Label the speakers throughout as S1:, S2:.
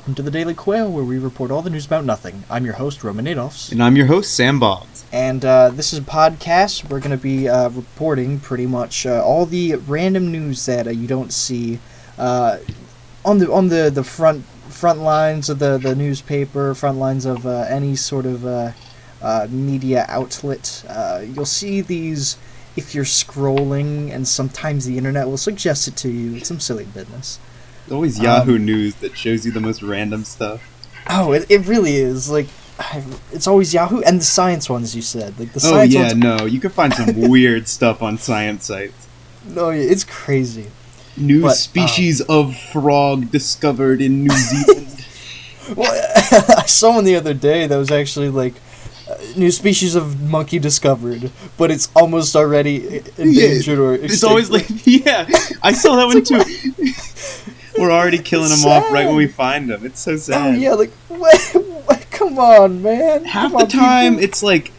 S1: welcome to the Daily Quail, where we report all the news about nothing. I'm your host, Roman Adolphs.
S2: And I'm your host, Sam Boggs.
S1: And this is a podcast. We're going to be reporting pretty much all the random news that you don't see on the front lines of the newspaper, front lines of any sort of media outlet. You'll see these if you're scrolling, and sometimes the internet will suggest it to you. It's some silly business.
S2: Always Yahoo News that shows you the most random stuff.
S1: Oh, it really is. Like, it's always Yahoo and the science ones, you said. Like the science ones.
S2: No, you can find some weird stuff on science sites.
S1: No, it's crazy.
S2: New species of frog discovered in New Zealand.
S1: Well, I saw one the other day that was actually like, new species of monkey discovered, but it's almost already endangered or extinct.
S2: It's always like, yeah, I saw that one too. We're already killing them off right when we find them. It's so sad.
S1: Oh yeah, like what? Come on, man.
S2: Half the time it's like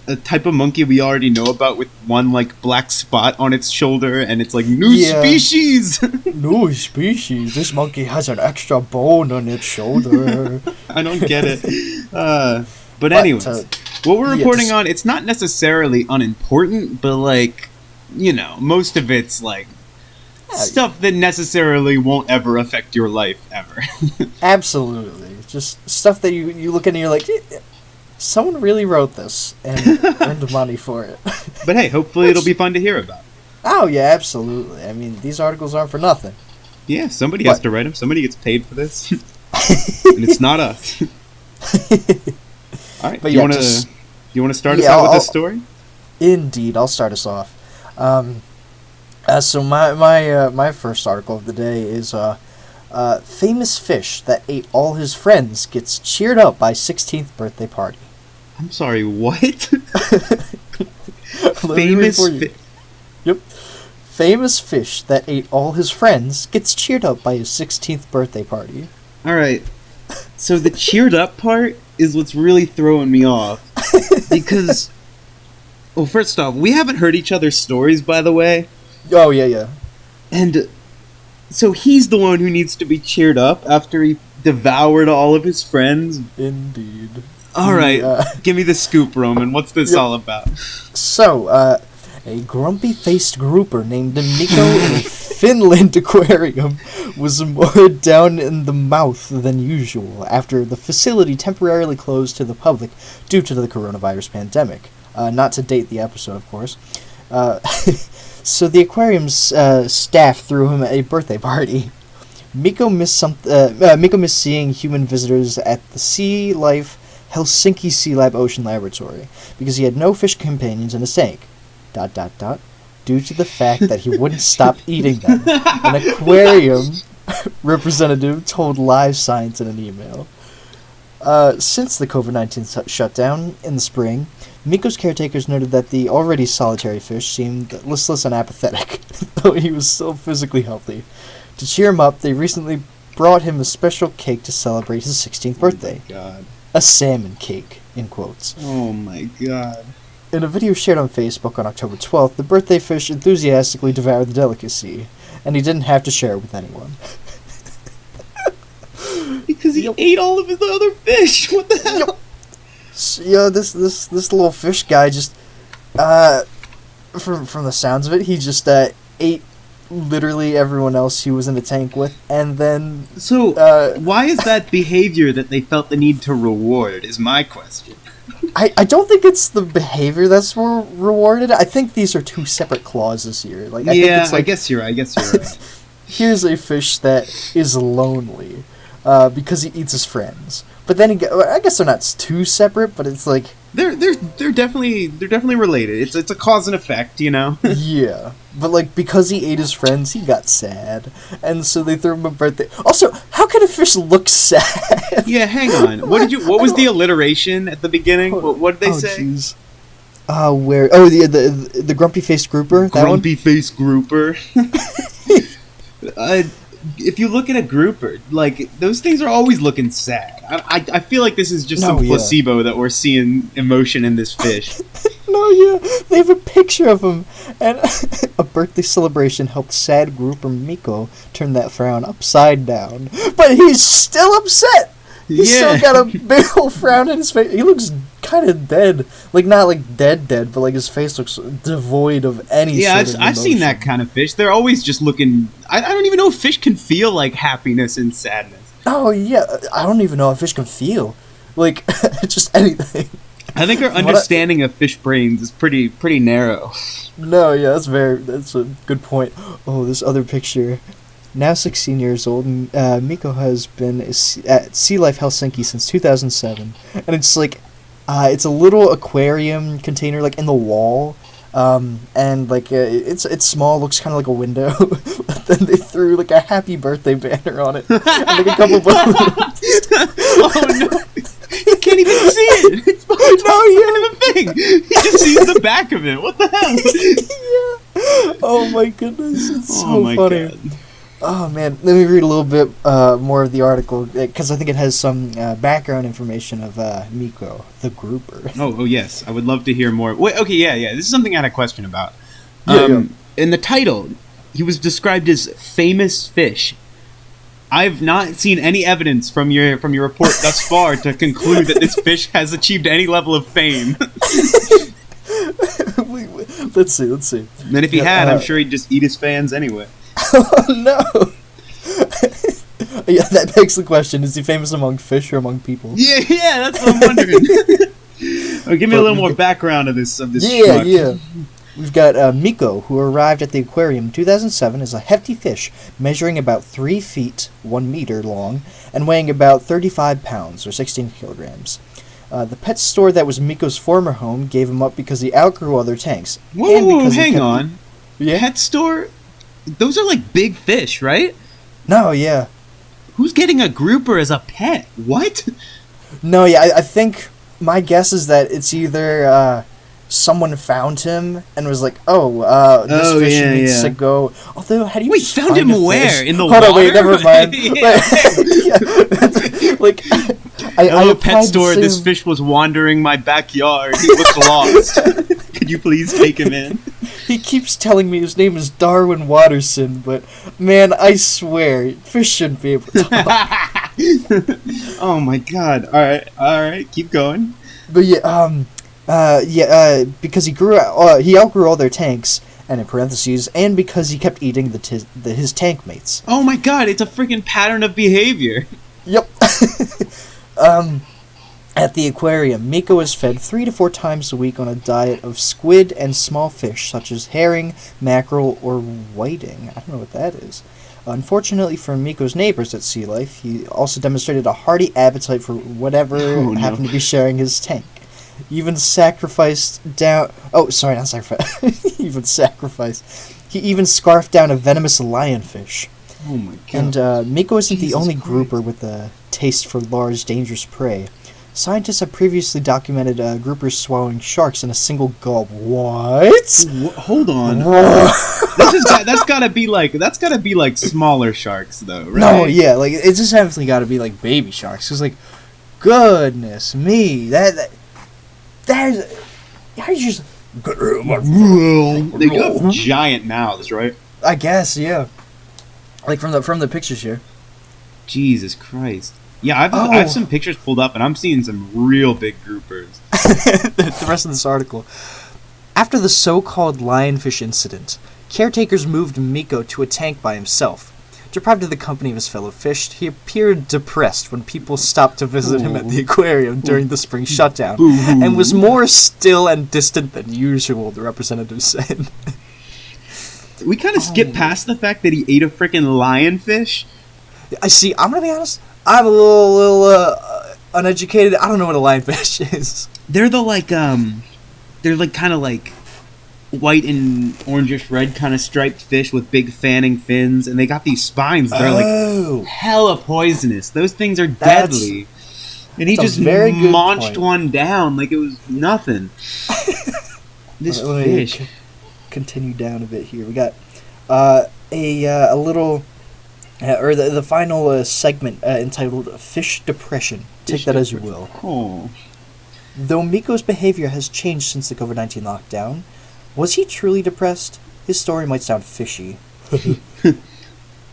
S2: a type of monkey we already know about with one like black spot on its shoulder, and it's like new species.
S1: New species. This monkey has an extra bone on its shoulder.
S2: I don't get it. But anyways, what we're reporting on, it's not necessarily unimportant, but like, you know, most of it's like stuff that necessarily won't ever affect your life ever.
S1: Absolutely. Just stuff that you look at and you're like, someone really wrote this and earned money for it.
S2: But hey, hopefully it'll be fun to hear about.
S1: Oh yeah, absolutely. I mean, these articles aren't for nothing.
S2: Yeah, somebody has to write them. Somebody gets paid for this. And it's not us. All right,
S1: but
S2: you want to start us out with this story?
S1: Indeed, I'll start us off. So my first article of the day is famous fish that ate all his friends gets cheered up by 16th birthday party.
S2: I'm sorry, what?
S1: Famous fish. Yep. Famous fish that ate all his friends gets cheered up by his 16th birthday party.
S2: All right. So the cheered up part is what's really throwing me off. Because, well, first off, we haven't heard each other's stories, by the way.
S1: Oh, yeah.
S2: And so he's the one who needs to be cheered up after he devoured all of his friends.
S1: Indeed.
S2: All right, give me the scoop, Roman. What's this all about?
S1: So, a grumpy-faced grouper named Miko in a Finland aquarium was more down in the mouth than usual after the facility temporarily closed to the public due to the coronavirus pandemic. Not to date the episode, of course. So the aquarium's staff threw him a birthday party. Miko missed seeing human visitors at the Sea Life Helsinki Sea Lab Ocean Laboratory because he had no fish companions in his tank. ... Due to the fact that he wouldn't stop eating them. An aquarium representative told Live Science in an email. Since the COVID-19 shutdown in the spring, Miko's caretakers noted that the already solitary fish seemed listless and apathetic, though he was still physically healthy. To cheer him up, they recently brought him a special cake to celebrate his 16th birthday.
S2: Oh my God.
S1: A salmon cake, in quotes.
S2: Oh my God.
S1: In a video shared on Facebook on October 12th, the birthday fish enthusiastically devoured the delicacy, and he didn't have to share it with anyone.
S2: Because he ate all of his other fish. What the hell?
S1: Yeah, this little fish guy just, from the sounds of it, he just ate literally everyone else he was in the tank with, and then...
S2: So, why is that behavior that they felt the need to reward, is my question.
S1: I don't think it's the behavior that's rewarded. I think these are two separate clauses here. Like, I think it's like,
S2: I guess you're right.
S1: Here's a fish that is lonely because he eats his friends. But then I guess they're not too separate, but it's like
S2: they're definitely related. It's a cause and effect, you know.
S1: Yeah, but like because he ate his friends, he got sad, and so they threw him a birthday. Also, how can a fish look sad?
S2: Yeah, hang on. What was the alliteration at the beginning? What did they say?
S1: Geez. Where? Oh, the grumpy faced grouper.
S2: Grumpy faced grouper. If you look at a grouper, like, those things are always looking sad. I feel like this is just some placebo that we're seeing emotion in this fish.
S1: No, yeah, they have a picture of him, and a birthday celebration helped sad grouper Miko turn that frown upside down. But he's still upset. He's still got a big old frown in his face. He looks kind of dead, like not like dead, but like his face looks devoid of any.
S2: Yeah,
S1: sort of
S2: I've seen that kind of fish. They're always just looking. I don't even know if fish can feel like happiness and sadness.
S1: Oh yeah, I don't even know if fish can feel like just anything.
S2: I think our understanding of fish brains is pretty narrow.
S1: No, yeah, that's a good point. Oh, this other picture. Now 16 years old, Miko has been at Sea Life Helsinki since 2007, and it's like, it's a little aquarium container like in the wall, and like it's small, looks kind of like a window. But then they threw like a happy birthday banner on it, and like a couple balloons.
S2: Oh no! You can't even see it. It's behind the thing. He just sees the back of it. What the hell?
S1: Yeah. Oh my goodness, it's so funny.
S2: God.
S1: Oh man, let me read a little bit more of the article because I think it has some background information of Miko, the grouper.
S2: Oh yes, I would love to hear more. Wait, okay, yeah. This is something I had a question about.
S1: Yeah.
S2: In the title, he was described as famous fish. I've not seen any evidence from your report thus far to conclude that this fish has achieved any level of fame.
S1: Let's see.
S2: And if he had, I'm sure he'd just eat his fans anyway.
S1: Oh no! Yeah, that begs the question: is he famous among fish or among people?
S2: Yeah, that's what I'm wondering. Give me a little more background of this.
S1: Yeah. We've got Miko, who arrived at the aquarium in 2007 as a hefty fish, measuring about 3 feet, 1 meter long, and weighing about 35 pounds, or 16 kilograms. The pet store that was Miko's former home gave him up because he outgrew other tanks.
S2: Whoa, hang on.
S1: Yeah?
S2: Pet store? Those are like big fish, right?
S1: No, yeah.
S2: Who's getting a grouper as a pet? What?
S1: No, yeah, I think my guess is that it's either someone found him and was like, this fish needs to go. Although, how do you
S2: wait, found him where? In the
S1: water?
S2: Hold on,
S1: wait, never mind. Like,
S2: Hello, pet store. This fish was wandering my backyard. He looked lost. Could you please take him in?
S1: He keeps telling me his name is Darwin Watterson, but man, I swear, fish shouldn't be able to talk.
S2: Oh my god! All right, keep going.
S1: But because he outgrew all their tanks, and in parentheses, and because he kept eating his tank mates.
S2: Oh my god! It's a freaking pattern of behavior.
S1: Yep. At the aquarium, Miko is fed 3 to 4 times a week on a diet of squid and small fish such as herring, mackerel, or whiting. I don't know what that is. Unfortunately for Miko's neighbors at Sea Life, he also demonstrated a hearty appetite for whatever happened to be sharing his tank. He even sacrificed down... Oh, sorry, not sacrifice. He even scarfed down a venomous lionfish.
S2: Oh my god.
S1: And Miko isn't the only grouper with a taste for large, dangerous prey. Scientists have previously documented groupers swallowing sharks in a single gulp. What?
S2: Hold on. That's gotta be like smaller sharks though, right?
S1: No, yeah, like it's just definitely gotta be like baby sharks. Cause like, goodness me, that is, how you just.
S2: They have giant mouths, right?
S1: I guess, yeah. Like from the pictures here.
S2: Jesus Christ. Yeah, I have some pictures pulled up, and I'm seeing some real big groupers.
S1: The rest of this article. After the so-called lionfish incident, caretakers moved Miko to a tank by himself. Deprived of the company of his fellow fish, he appeared depressed when people stopped to visit him at the aquarium during the spring shutdown, and was more still and distant than usual, the representative said.
S2: We kind of skipped past the fact that he ate a freaking lionfish.
S1: I'm gonna be honest. I'm a little uneducated. I don't know what a lionfish is.
S2: They're kind of like white and orangish red kind of striped fish with big fanning fins, and they got these spines that are like hella poisonous. Those things are deadly. And he just launched one down like it was nothing. This fish.
S1: Continue down a bit here. We got a little. Or the final segment entitled Fish Depression. Take that as you will.
S2: Oh.
S1: Though Miko's behavior has changed since the COVID-19 lockdown, was he truly depressed? His story might sound fishy.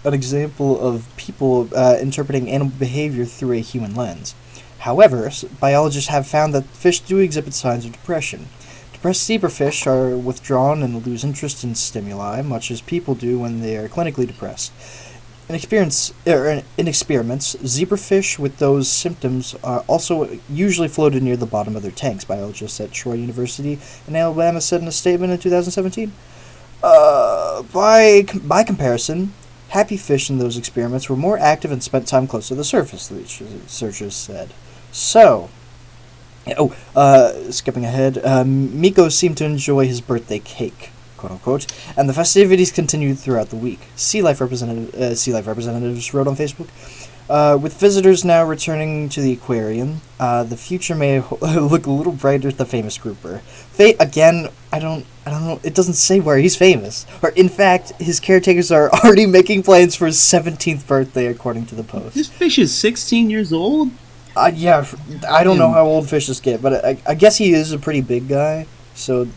S1: An example of people interpreting animal behavior through a human lens. However, biologists have found that fish do exhibit signs of depression. Depressed zebrafish are withdrawn and lose interest in stimuli, much as people do when they are clinically depressed. In experiments, zebrafish with those symptoms are also usually floated near the bottom of their tanks, biologists at Troy University in Alabama said in a statement in 2017. By comparison, happy fish in those experiments were more active and spent time close to the surface, the researchers said. So, skipping ahead, Miko seemed to enjoy his birthday cake, quote unquote, and the festivities continued throughout the week. Sea life representatives wrote on Facebook, with visitors now returning to the aquarium, the future may look a little brighter. The famous grouper. Again, I don't know. It doesn't say where he's famous. Or in fact, his caretakers are already making plans for his 17th birthday, according to the post.
S2: This fish is 16 years old.
S1: Yeah, I don't know how old fishes get, but I guess he is a pretty big guy. So.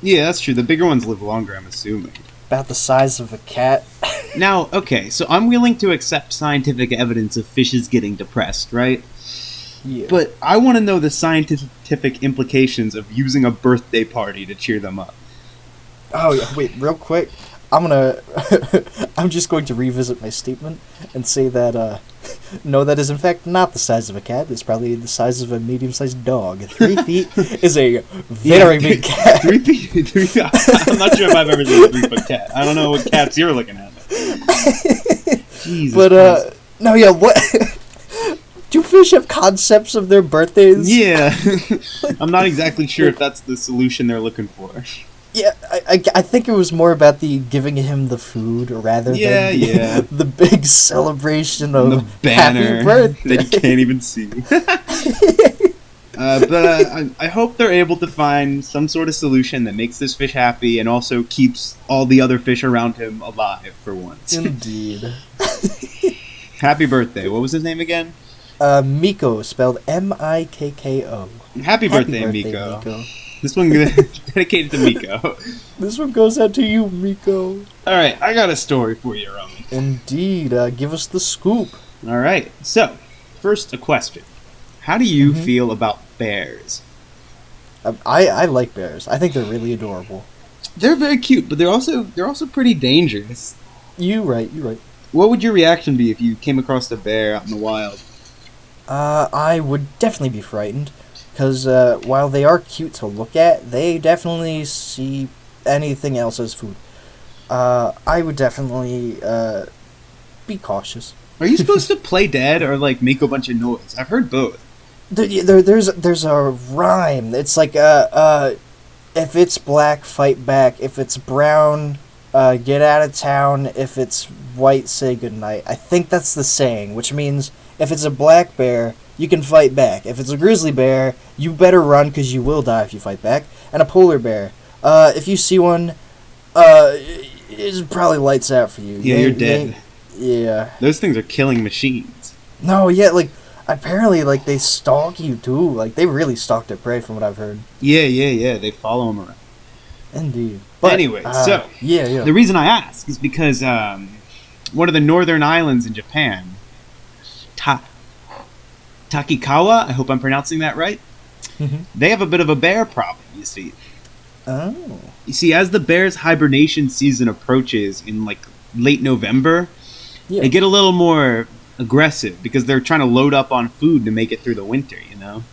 S2: Yeah, that's true. The bigger ones live longer, I'm assuming.
S1: About the size of a cat.
S2: Now, okay, so I'm willing to accept scientific evidence of fishes getting depressed, right?
S1: Yeah.
S2: But I want to know the scientific implications of using a birthday party to cheer them up.
S1: Oh, yeah, wait, real quick. I'm just going to revisit my statement and say that, no, that is in fact not the size of a cat. It's probably the size of a medium-sized dog. 3 feet is a very big cat.
S2: 3 feet. I'm not sure if I've ever seen a 3-foot cat. I don't know what cats you're looking at. Jesus Christ.
S1: No, yeah, what? Do fish have concepts of their birthdays?
S2: Yeah. I'm not exactly sure if that's the solution they're looking for.
S1: Yeah, I think it was more about the giving him the food rather than the big celebration of
S2: the banner
S1: happy birthday
S2: that you can't even see. But I hope they're able to find some sort of solution that makes this fish happy and also keeps all the other fish around him alive for once.
S1: Indeed.
S2: Happy birthday. What was his name again?
S1: Miko, spelled Mikko.
S2: Happy birthday, Miko. This one dedicated to Miko.
S1: This one goes out to you, Miko.
S2: All right, I got a story for you, Roman.
S1: Indeed. Give us the scoop.
S2: All right. So, first, a question. How do you feel about bears?
S1: I like bears. I think they're really adorable.
S2: They're very cute, but they're also pretty dangerous.
S1: You're right.
S2: What would your reaction be if you came across a bear out in the wild?
S1: I would definitely be frightened. Because while they are cute to look at, they definitely see anything else as food. I would definitely be cautious.
S2: Are you supposed to play dead or like make a bunch of noise? I've heard both.
S1: There's a rhyme. It's like if it's black, fight back. If it's brown, get out of town. If it's white, say goodnight. I think that's the saying, which means if it's a black bear, you can fight back. If it's a grizzly bear, you better run because you will die if you fight back. And a polar bear, if you see one, it probably lights out for you.
S2: Yeah, you're dead.
S1: Yeah.
S2: Those things are killing machines.
S1: No, yeah, like, apparently, like, they stalk you, too. Like, they really stalk their prey, from what I've heard.
S2: Yeah. They follow them around.
S1: Indeed.
S2: But anyway, so,
S1: yeah.
S2: The reason I ask is because one of the northern islands in Japan, Takikawa, I hope I'm pronouncing that right. They have a bit of a bear problem, you see.
S1: Oh.
S2: You see, as the bear's hibernation season approaches in like late November, they get a little more aggressive because they're trying to load up on food to make it through the winter, you know?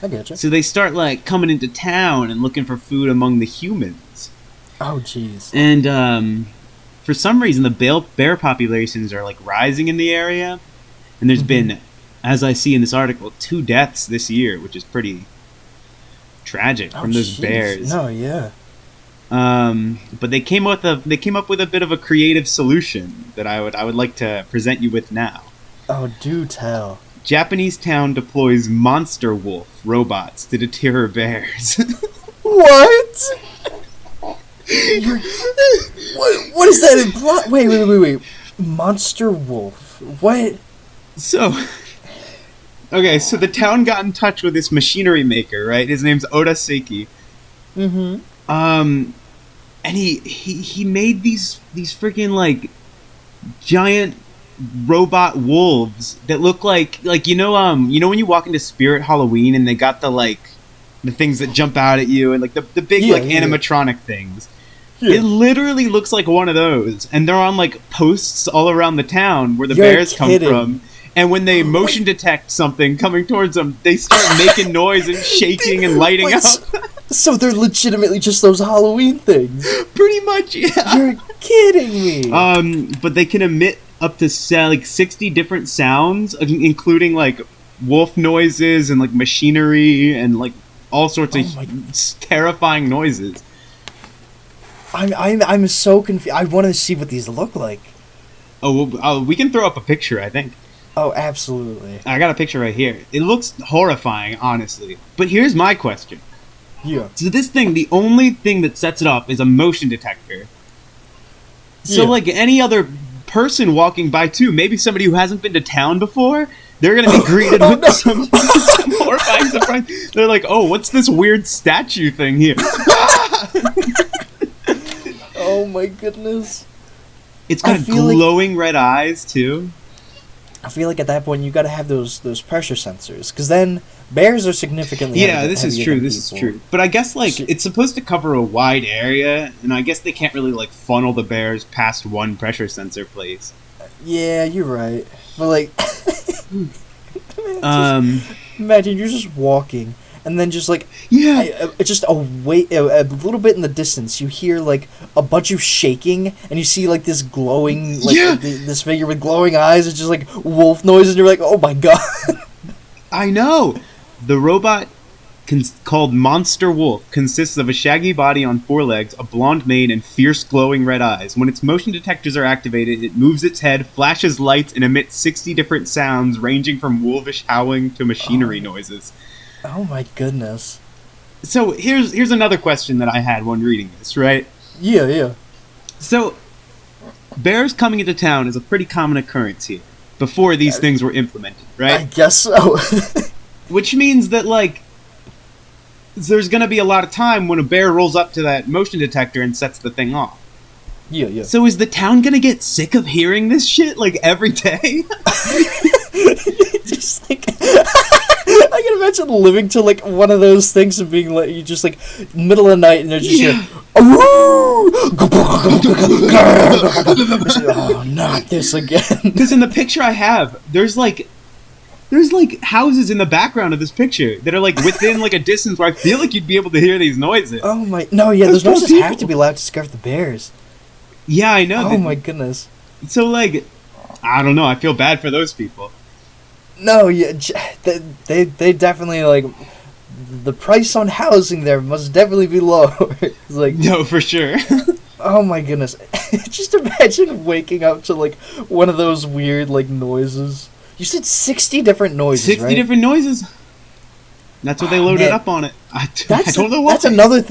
S1: I getcha.
S2: So they start like coming into town and looking for food among the humans.
S1: Oh, jeez.
S2: And for some reason, the bear populations are like rising in the area, and there's been, as I see in this article, 2 deaths this year, which is pretty tragic from those bears.
S1: No, yeah.
S2: But they came up with a bit of a creative solution that I would like to present you with now.
S1: Oh, do tell.
S2: Japanese town deploys monster wolf robots to deter bears.
S1: What? What does that imply? Wait. Monster wolf. What?
S2: So, Okay, so the town got in touch with this machinery maker, right? His name's Oda Seiki.
S1: Mm-hmm.
S2: And he made these freaking like giant robot wolves that look like you know when you walk into Spirit Halloween and they got the things that jump out at you and like the big animatronic things. Yeah. It literally looks like one of those, and they're on like posts all around the town where the bears come from. And when they motion detect something coming towards them, they start making noise and shaking and lighting up.
S1: So they're legitimately just those Halloween things?
S2: Pretty much, yeah.
S1: You're kidding me.
S2: But they can emit up to 60 different sounds, including like wolf noises and like machinery and like all sorts of terrifying noises.
S1: I'm so confused. I want to see what these look like.
S2: Oh, we can throw up a picture, I think.
S1: Oh, absolutely.
S2: I got a picture right here. It looks horrifying, honestly. But here's my question.
S1: Yeah.
S2: So this thing, the only thing that sets it off is a motion detector. So like any other person walking by too, maybe somebody who hasn't been to town before, they're going to be greeted with some horrifying surprise. They're like, oh, what's this weird statue thing here?
S1: Oh my goodness.
S2: It's got glowing red eyes too.
S1: I feel like at that point you got to have those pressure sensors, because then bears are significantly
S2: this is true. This is true. But I guess it's supposed to cover a wide area, and I guess they can't really funnel the bears past one pressure sensor place.
S1: Yeah, you're right. But imagine you're just walking, and then just just a little bit in the distance, you hear a bunch of shaking, and you see this glowing this figure with glowing eyes. It's just wolf noises, and you're like, oh my god.
S2: I know. The robot called Monster Wolf consists of a shaggy body on 4 legs, a blonde mane, and fierce glowing red eyes. When its motion detectors are activated, it moves its head, flashes lights, and emits 60 different sounds ranging from wolfish howling to machinery noises.
S1: Oh my goodness.
S2: So here's another question that I had when reading this, right?
S1: Yeah.
S2: So bears coming into town is a pretty common occurrence here before these things were implemented, right?
S1: I guess so.
S2: Which means that there's going to be a lot of time when a bear rolls up to that motion detector and sets the thing off.
S1: Yeah.
S2: So is the town going to get sick of hearing this shit every day?
S1: Just I can imagine living to one of those things and being you just middle of the night and they're just here. Oh, not this again.
S2: Because in the picture I have, there's houses in the background of this picture that are within a distance where I feel like you'd be able to hear these noises.
S1: Oh my, no, yeah, those noises have to be loud to scare the bears.
S2: Yeah, I know.
S1: Oh my goodness.
S2: So I don't know, I feel bad for those people.
S1: No, yeah, they definitely the price on housing there must definitely be lower.
S2: No, for sure.
S1: Oh my goodness. Just imagine waking up to one of those weird noises. You said 60 different noises,
S2: 60
S1: right?
S2: different noises. That's what they loaded up on it. I don't know why.
S1: That's another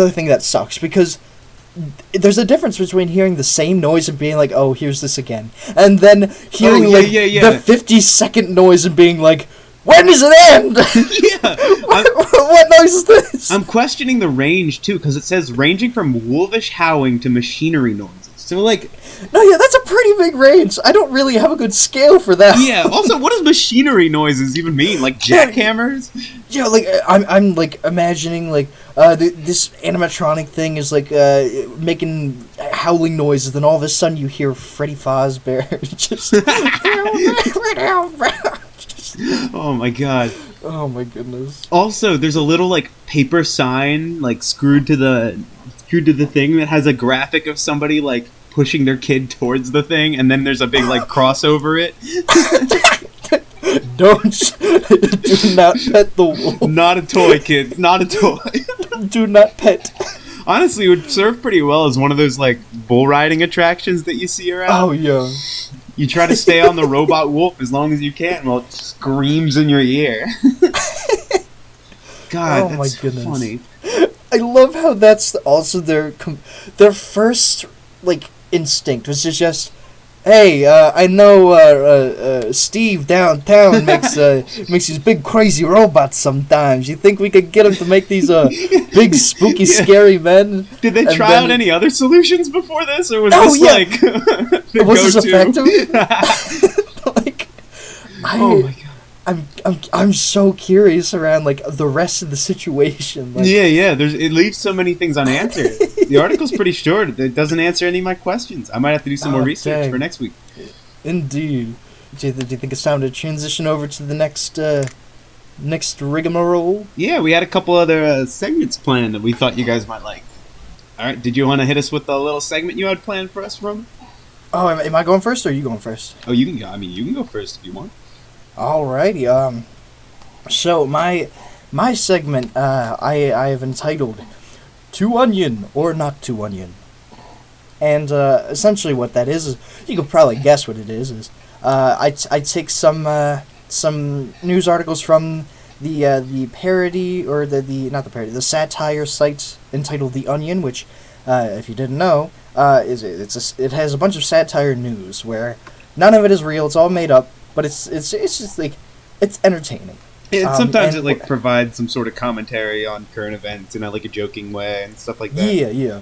S1: thing that sucks, because there's a difference between hearing the same noise and being oh, here's this again, and then hearing the 50-second noise and being when does it end?
S2: Yeah.
S1: What noise is this?
S2: I'm questioning the range too, because it says ranging from wolfish howling to machinery noises. So
S1: no, yeah, that's a pretty big range. I don't really have a good scale for that.
S2: Yeah. Also, what does machinery noises even mean? Jackhammers?
S1: Yeah, I'm imagining this animatronic thing is making howling noises, then all of a sudden you hear Freddy Fazbear just.
S2: Oh my god.
S1: Oh my goodness.
S2: Also, there's a little paper sign screwed to the thing that has a graphic of somebody pushing their kid towards the thing, and then there's a big cross over it.
S1: Do not pet the wolf.
S2: Not a toy, kid. Not a toy.
S1: Do not pet.
S2: Honestly, it would serve pretty well as one of those bull riding attractions that you see around.
S1: Oh yeah.
S2: You try to stay on the robot wolf as long as you can while it screams in your ear. God,
S1: oh
S2: that's
S1: my goodness.
S2: Funny.
S1: I love how that's also their first instinct was to just Hey, I know Steve downtown makes these big crazy robots sometimes. You think we could get him to make these big spooky
S2: Yeah.
S1: scary men?
S2: Did they
S1: And
S2: try
S1: then
S2: out any other solutions before this, or was
S1: Oh,
S2: this
S1: yeah.
S2: like the
S1: Was this
S2: go-to?
S1: effective? Like,
S2: Oh my god.
S1: I'm so curious around like the rest of the situation. Like,
S2: Yeah. It leaves so many things unanswered. The article's pretty short. It doesn't answer any of my questions. I might have to do some more research
S1: dang.
S2: for next week.
S1: Indeed. Do you think it's time to transition over to the next rigmarole?
S2: Yeah, we had a couple other segments planned that we thought you guys might like. All right, did you want to hit us with the little segment you had planned for us, Roman?
S1: Oh, am I going first or are you going first?
S2: Oh, you can go. I mean, you can go first if you want.
S1: Alrighty. So my segment I have entitled "To Onion or Not to Onion," and essentially what that is you could probably guess what it is. I take some news articles from the parody or the satire site entitled The Onion, which if you didn't know it has a bunch of satire news where none of it is real. It's all made up, but it's just like it's entertaining.
S2: And sometimes
S1: and
S2: it like provides some sort of commentary on current events in like a joking way and stuff like that.
S1: Yeah.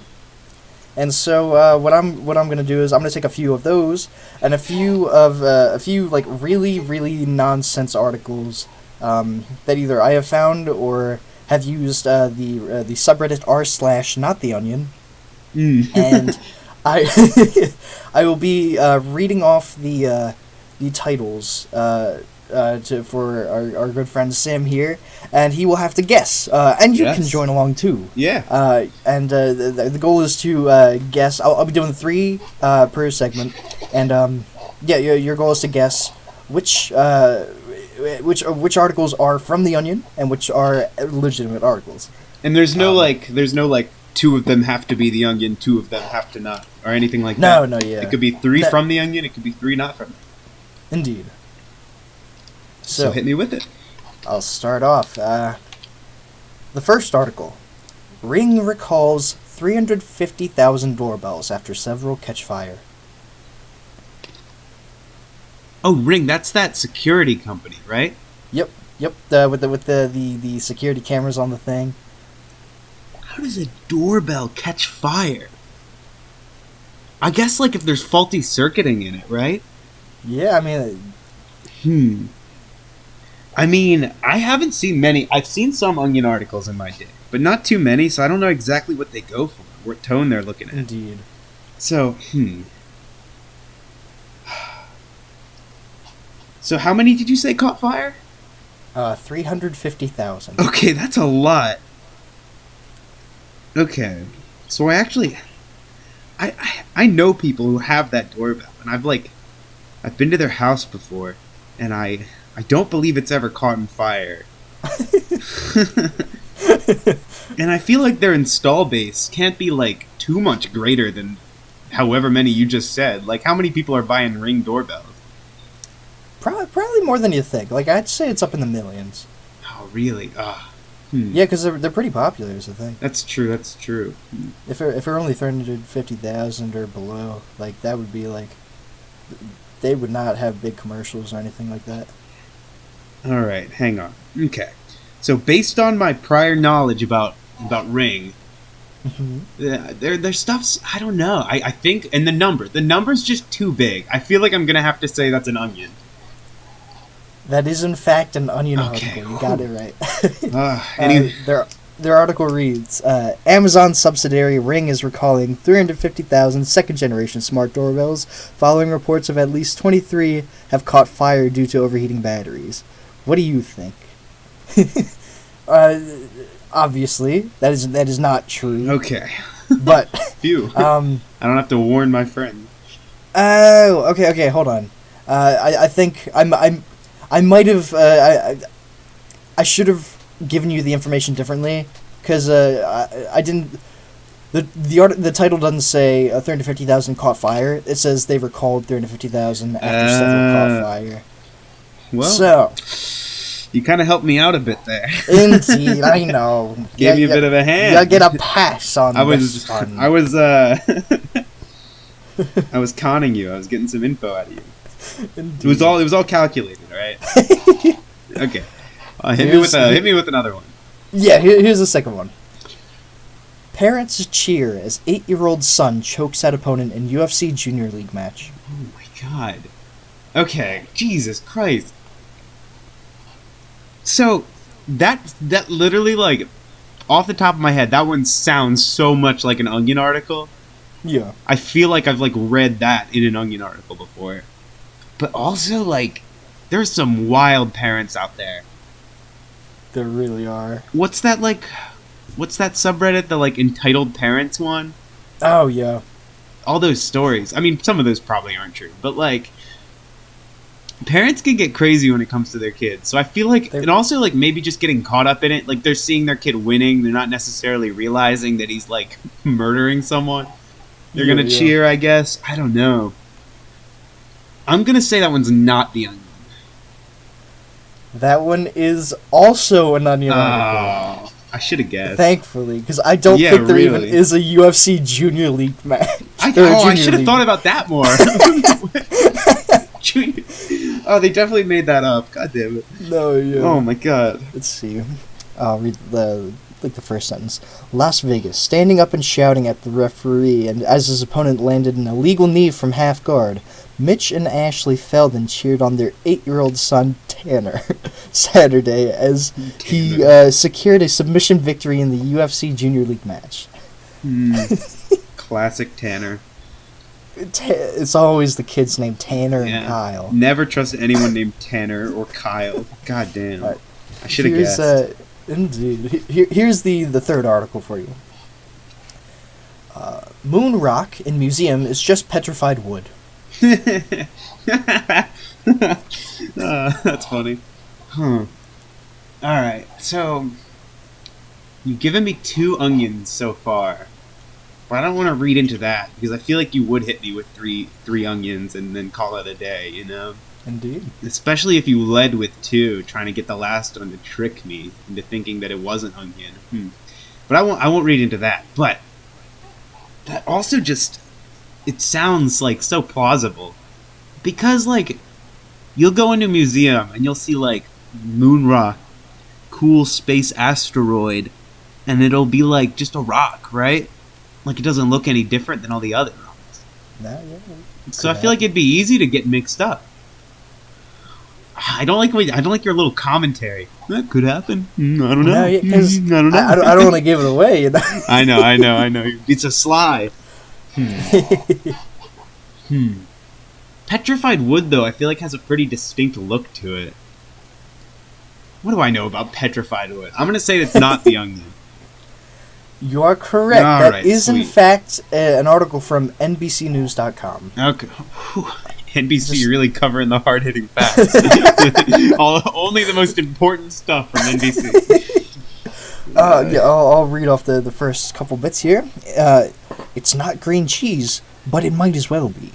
S1: And so what I'm gonna do is I'm gonna take a few of those and a few like really really nonsense articles that either I have found or have used the subreddit r/nottheonion, and I will be reading off the titles for our good friend Sam here, and he will have to guess, and you can join along too.
S2: Yeah.
S1: And the goal is to guess. I'll be doing 3 per segment, and your goal is to guess which articles are from The Onion and which are legitimate articles.
S2: And there's no like 2 of them have to be The Onion, 2 of them have to not, or anything like that.
S1: No, yeah.
S2: It could be 3 from The Onion, it could be 3 not from it.
S1: Indeed.
S2: So hit me with it.
S1: I'll start off. The first article. Ring recalls 350,000 doorbells after several catch fire.
S2: Oh, Ring, that's that security company, right?
S1: Yep. With the security cameras on the thing.
S2: How does a doorbell catch fire? I guess like if there's faulty circuiting in it, right?
S1: Yeah,
S2: I mean, I haven't seen many. I've seen some Onion articles in my day, but not too many, so I don't know exactly what they go for, what tone they're looking at.
S1: Indeed.
S2: So, So how many did you say caught fire?
S1: 350,000.
S2: Okay, that's a lot. Okay, so I know people who have that doorbell, and I've been to their house before, and I don't believe it's ever caught on fire. And I feel like their install base can't be like too much greater than however many you just said. Like, how many people are buying Ring doorbells?
S1: Probably more than you think. Like, I'd say it's up in the millions.
S2: Oh, really?
S1: Yeah, because they're pretty popular, is the thing.
S2: That's true.
S1: If it were only 350,000 or below, like, that would be like... They would not have big commercials or anything like that.
S2: Alright, hang on. Okay. So, based on my prior knowledge about Ring, their stuff's... I don't know. I think... And the number's just too big. I feel like I'm going to have to say that's an Onion.
S1: That is, in fact, an Onion
S2: Okay.
S1: article. You got it right.
S2: Anyway.
S1: Their article reads, Amazon subsidiary Ring is recalling 350,000 second-generation smart doorbells following reports of at least 23 have caught fire due to overheating batteries. What do you think? Obviously, that is not true.
S2: Okay.
S1: But...
S2: Phew. I don't have to warn my friend.
S1: Oh, okay, hold on. I think I might have... I should have given you the information differently, because I didn't... The title doesn't say 350,000 caught fire. It says they recalled 350,000 after several caught fire.
S2: Well,
S1: so
S2: you kind of helped me out a bit there.
S1: Indeed, I know.
S2: Gave me a bit of a hand.
S1: You get a pass on this one.
S2: I was I was conning you. I was getting some info out of you.
S1: Indeed.
S2: It was all calculated, all right? Okay. Hit me with another one.
S1: Yeah, here's the second one. Parents cheer as 8-year-old son chokes out opponent in UFC Junior League match.
S2: Oh my god. Okay, Jesus Christ. So, that literally, like, off the top of my head, that one sounds so much like an Onion article.
S1: Yeah.
S2: I feel like I've, like, read that in an Onion article before. But also, like, there's some wild parents out there.
S1: There really are.
S2: What's that subreddit, the, like, entitled parents one?
S1: Oh, yeah.
S2: All those stories. I mean, some of those probably aren't true. But, like, parents can get crazy when it comes to their kids. So I feel like, and also, like, maybe just getting caught up in it. Like, they're seeing their kid winning. They're not necessarily realizing that he's, like, murdering someone. They're going to cheer, I guess. I don't know. I'm going to say that one's not the Onion.
S1: That one is also an Onion article.
S2: Oh, I should have guessed.
S1: Thankfully, because I don't think there even is a UFC Junior League match.
S2: I should have thought about that more. They definitely made that up. God damn it.
S1: No, yeah.
S2: Oh my god.
S1: Let's see. I'll read the first sentence. Las Vegas, standing up and shouting at the referee, and as his opponent landed an illegal knee from half guard, Mitch and Ashley Feldon cheered on their 8-year-old son, Tanner, Saturday as he secured a submission victory in the UFC Junior League match.
S2: Classic Tanner.
S1: It's always the kids named Tanner and Kyle.
S2: Never trust anyone named Tanner or Kyle. God damn. Right. I should have guessed.
S1: Indeed. Here's the third article for you. Moon rock in museum is just petrified wood.
S2: That's funny. Alright, so you've given me 2 onions so far. But I don't want to read into that, because I feel like you would hit me with three onions and then call it a day, you know?
S1: Indeed.
S2: Especially if you led with 2, trying to get the last one to trick me into thinking that it wasn't onion. But I won't read into that. But that also just, it sounds like so plausible. Because, like, you'll go into a museum and you'll see, like, moon rock, cool space asteroid, and it'll be like just a rock, right? Like, it doesn't look any different than all the other rocks. So I feel like it'd be easy to get mixed up. I don't like your little commentary. That could happen. I don't know.
S1: I don't know. I don't want to give it away. You know?
S2: I know. It's a sly. Petrified wood, though, I feel like has a pretty distinct look to it. What do I know about petrified wood? I'm going to say it's not the onion.
S1: You are correct. That is, in fact, an article from NBCnews.com.
S2: Okay. NBC really covering the hard-hitting facts. Only the most important stuff from NBC.
S1: I'll read off the first couple bits here. It's not green cheese, but it might as well be.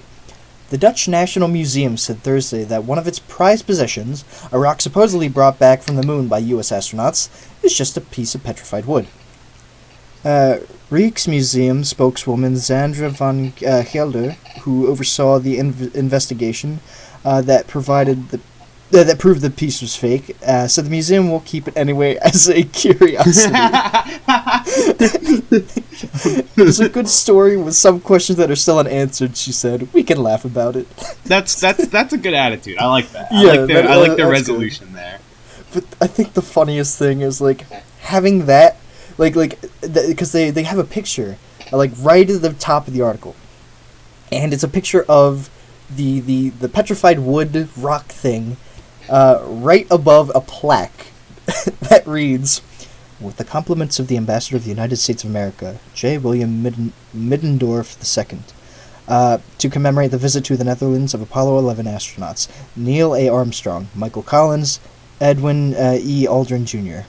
S1: The Dutch National Museum said Thursday that one of its prized possessions, a rock supposedly brought back from the moon by U.S. astronauts, is just a piece of petrified wood. Rijksmuseum spokeswoman Zandra van Gelder, who oversaw the investigation that proved the piece was fake, said the museum will keep it anyway as a curiosity. It's a good story with some questions that are still unanswered, she said. We can laugh about it.
S2: That's a good attitude. I like that. I like their resolution good. There.
S1: But I think the funniest thing is, like, having that, because they have a picture, like, right at the top of the article. And it's a picture of the petrified wood rock thing right above a plaque that reads, "With the compliments of the Ambassador of the United States of America, J. William Middendorf II, to commemorate the visit to the Netherlands of Apollo 11 astronauts, Neil A. Armstrong, Michael Collins, Edwin E. Aldrin Jr.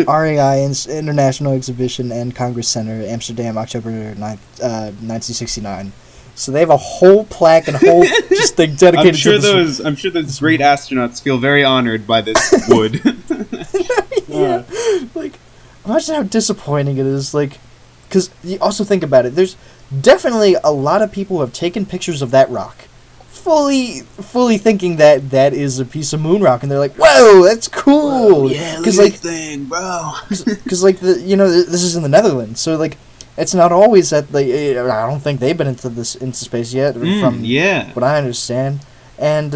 S1: RAI International Exhibition and Congress Center, Amsterdam, October 9th, 1969. So they have a whole plaque and a whole just thing dedicated to this.
S2: I'm sure those great astronauts feel very honored by this wood.
S1: Yeah, like, imagine how disappointing it is. Like, because you also think about it. definitely a lot of people have taken pictures of that rock, fully thinking that that is a piece of moon rock, and they're like, "Whoa, that's cool!"
S2: Whoa, yeah, look at this thing, bro.
S1: Because like this is in the Netherlands, so like it's not always that I don't think they've been into space yet, from what I understand, and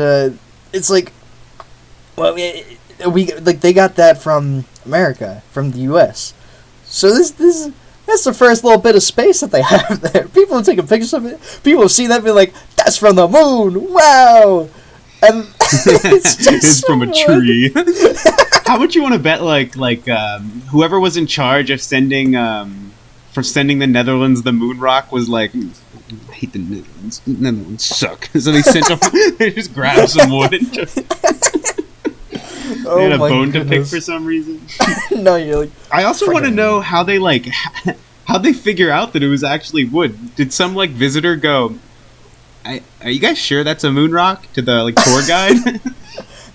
S1: it's like, well, we like they got that from America, from the U.S. So this that's the first little bit of space that they have there. People have taken pictures of it. People have seen that and be like, "That's from the moon! Wow!" And
S2: it's from a tree. How much you want to bet? Like whoever was in charge of sending the Netherlands the moon rock was like, I hate the Netherlands. The Netherlands suck. So they sent them. They just grabbed some wood and just. They had a bone to pick for some reason.
S1: No, you're like.
S2: I also want to know how they figure out that it was actually wood. Did some like visitor go, are you guys sure that's a moon rock, to the like tour guide?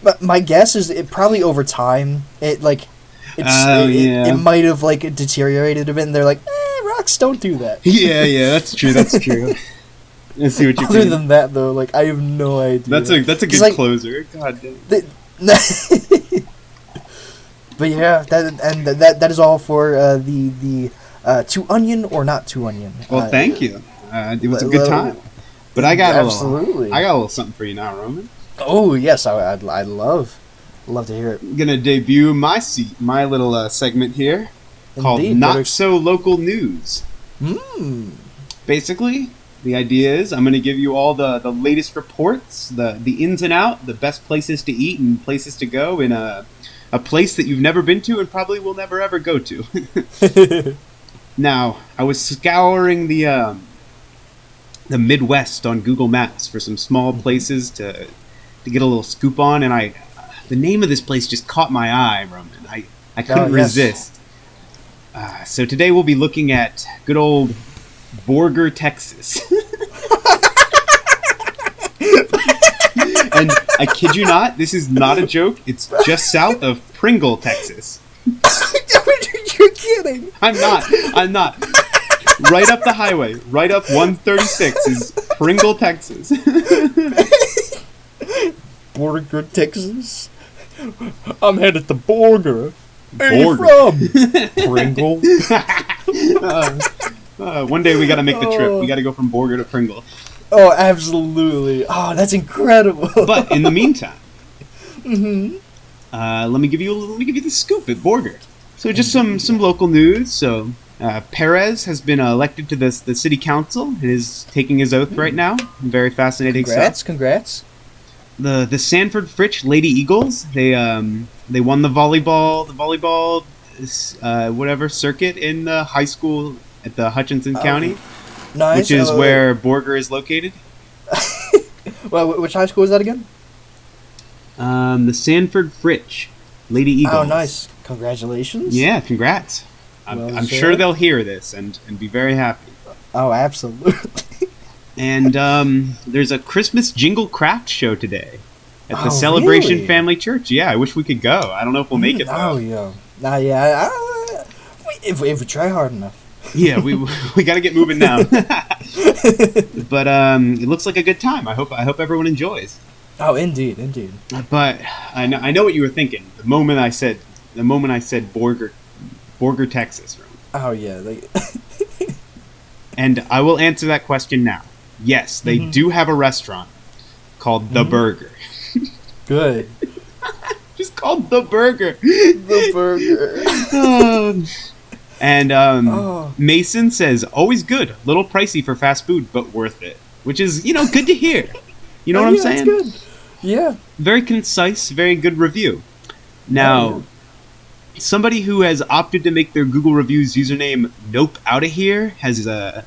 S1: But my guess is it probably over time it might have like deteriorated a bit, and they're like, rocks don't do that.
S2: Yeah, that's true. That's true. I see what you mean.
S1: Other than that, though, like I have no idea.
S2: That's a good closer. God damn.
S1: But yeah, that is all for the Two Onion or Not Two Onion.
S2: Well, thank you. It was a good time. But I got a little something for you now, Roman.
S1: Oh yes, I'd love to hear it.
S2: I'm gonna debut my little segment here called Not So Local News. Basically, the idea is I'm gonna give you all the latest reports, the ins and out, the best places to eat and places to go in a place that you've never been to and probably will never ever go to. Now, I was scouring the Midwest on Google Maps for some small places to get a little scoop on, and the name of this place just caught my eye, Roman. I couldn't resist. So today we'll be looking at good old Borger, Texas. And I kid you not, this is not a joke. It's just south of Pringle, Texas.
S1: You're kidding.
S2: I'm not. Right up the highway, right up 136 is Pringle, Texas.
S1: Borger, Texas? I'm headed to Borger. Where are you from? Pringle?
S2: One day we gotta make the trip. We gotta go from Borger to Pringle.
S1: Oh, absolutely. Oh, that's incredible.
S2: But in the meantime, let me give you the scoop at Borger. So just some local news. So Perez has been elected to the city council and is taking his oath right now. Very fascinating stuff.
S1: Congrats.
S2: The Sanford Fritch Lady Eagles, they won the volleyball whatever circuit in the high school at the Hutchinson County,
S1: nice.
S2: Which is where Borger is located.
S1: Well, which high school is that again?
S2: The Sanford Fritch Lady Eagles.
S1: Oh, nice. Congratulations.
S2: Yeah, congrats. I'm sure they'll hear this and be very happy.
S1: Oh, absolutely.
S2: And there's a Christmas jingle craft show today at the Celebration Family Church. Yeah, I wish we could go. I don't know if we'll make it, though.
S1: Oh, yeah. If we try hard enough.
S2: Yeah, we got to get moving now. But it looks like a good time. I hope everyone enjoys.
S1: Oh, indeed.
S2: But I know what you were thinking the moment I said Borger, Texas.
S1: Oh yeah.
S2: And I will answer that question now. Yes, they do have a restaurant called The Burger.
S1: Good.
S2: Just called The Burger.
S1: The Burger.
S2: And Mason says, always good. Little pricey for fast food, but worth it. Which is, good to hear. You know what I'm saying?
S1: That's good. Yeah.
S2: Very concise, very good review. Now, somebody who has opted to make their Google reviews username Nope Outta Here has had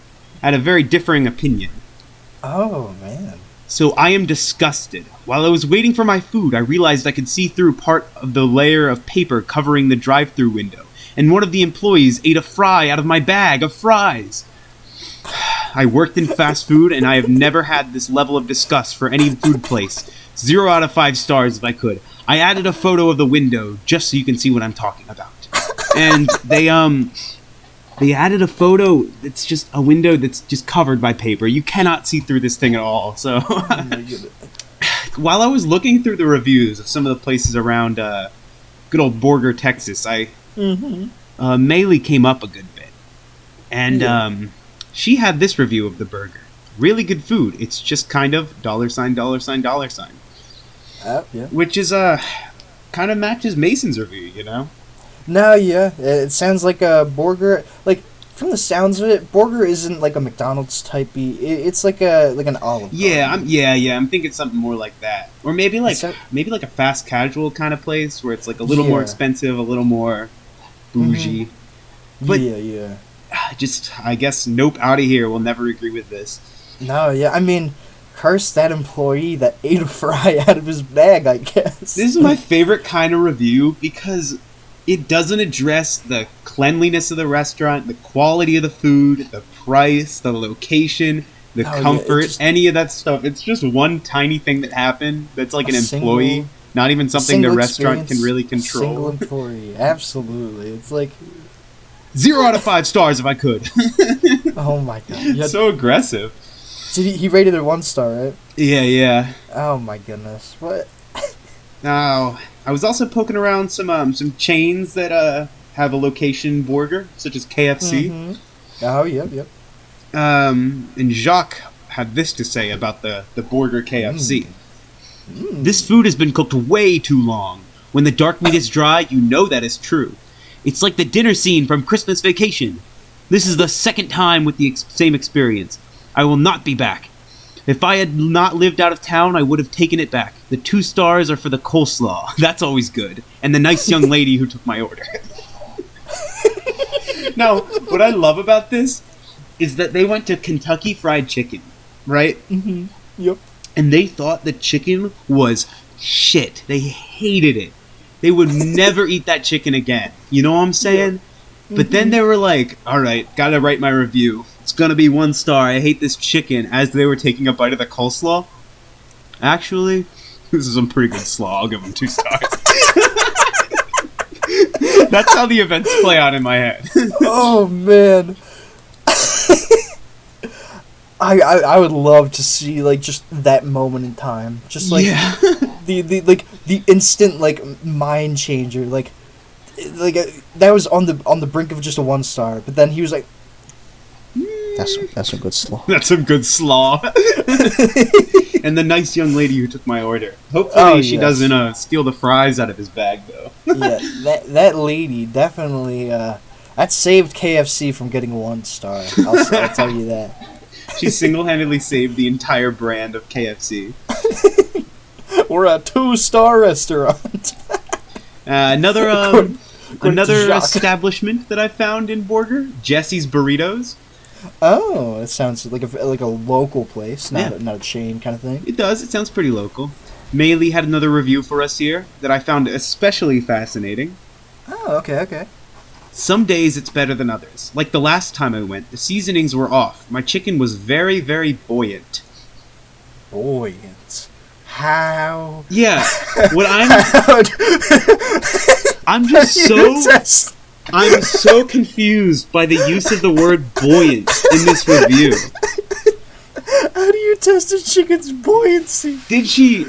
S2: a very differing opinion.
S1: Oh, man.
S2: So I am disgusted. While I was waiting for my food, I realized I could see through part of the layer of paper covering the drive-thru window, and one of the employees ate a fry out of my bag of fries. I worked in fast food, and I have never had this level of disgust for any food place. 0 out of 5 stars if I could. I added a photo of the window just so you can see what I'm talking about. And they They added a photo that's just a window that's just covered by paper. You cannot see through this thing at all. So while I was looking through the reviews of some of the places around good old Borger, Texas, Maylee came up a good bit. And she had this review of the burger. Really good food. It's just kind of $$.
S1: Yeah.
S2: Which is kind of matches Mason's review, you know?
S1: No, yeah. It sounds like a Borger. Like, from the sounds of it, Borger isn't like a McDonald's type-y. It's like an Olive Garden.
S2: I'm thinking something more like that. Or maybe like a fast casual kind of place where it's like a little more expensive, a little more bougie. But
S1: yeah.
S2: Just, I guess, nope, out of here. We'll never agree with this.
S1: No, yeah. I mean, curse that employee that ate a fry out of his bag, I guess.
S2: This is my favorite kind of review because it doesn't address the cleanliness of the restaurant, the quality of the food, the price, the location, the comfort, any of that stuff. It's just one tiny thing that happened that's like an employee, not even something the restaurant can really control.
S1: Single employee, absolutely. It's like
S2: 0 out of 5 stars if I could.
S1: Oh my god.
S2: So aggressive.
S1: He rated it 1 star, right?
S2: Yeah.
S1: Oh my goodness. What?
S2: Now, I was also poking around some chains that have a location Borger, such as KFC.
S1: Oh, yep.
S2: And Jacques had this to say about the Borger KFC. This food has been cooked way too long. When the dark meat is dry, you know that is true. It's like the dinner scene from Christmas Vacation. This is the second time with the same experience. I will not be back. If I had not lived out of town, I would have taken it back. The 2 stars are for the coleslaw. That's always good. And the nice young lady who took my order. Now, what I love about this is that they went to Kentucky Fried Chicken, right?
S1: Yep.
S2: And they thought the chicken was shit. They hated it. They would never eat that chicken again. You know what I'm saying? Yep. But then they were like, alright, gotta write my review. It's gonna be 1 star. I hate this chicken. As they were taking a bite of the coleslaw. Actually, this is some pretty good slaw. I'll give them 2 stars. That's how the events play out in my head.
S1: Oh, man. I would love to see, like, just that moment in time. Just, like, the instant, like, mind changer. Like that was on the brink of just a 1 star. But then he was like, that's some good slaw.
S2: That's some good slaw. And the nice young lady who took my order. Hopefully she doesn't steal the fries out of his bag, though.
S1: Yeah, that lady definitely, that saved KFC from getting 1 star. I'll tell you that.
S2: She single-handedly saved the entire brand of KFC.
S1: We're a 2-star restaurant.
S2: Another establishment that I found in Borger, Jesse's Burritos.
S1: Oh, it sounds like a local place, not a chain kind of thing.
S2: It does. It sounds pretty local. Maylee had another review for us here that I found especially fascinating.
S1: Oh, okay.
S2: Some days it's better than others. Like the last time I went, the seasonings were off. My chicken was very, very buoyant.
S1: Buoyant? How?
S2: Yeah. What I'm so confused by the use of the word buoyant in this review.
S1: How do you test a chicken's buoyancy?
S2: Did she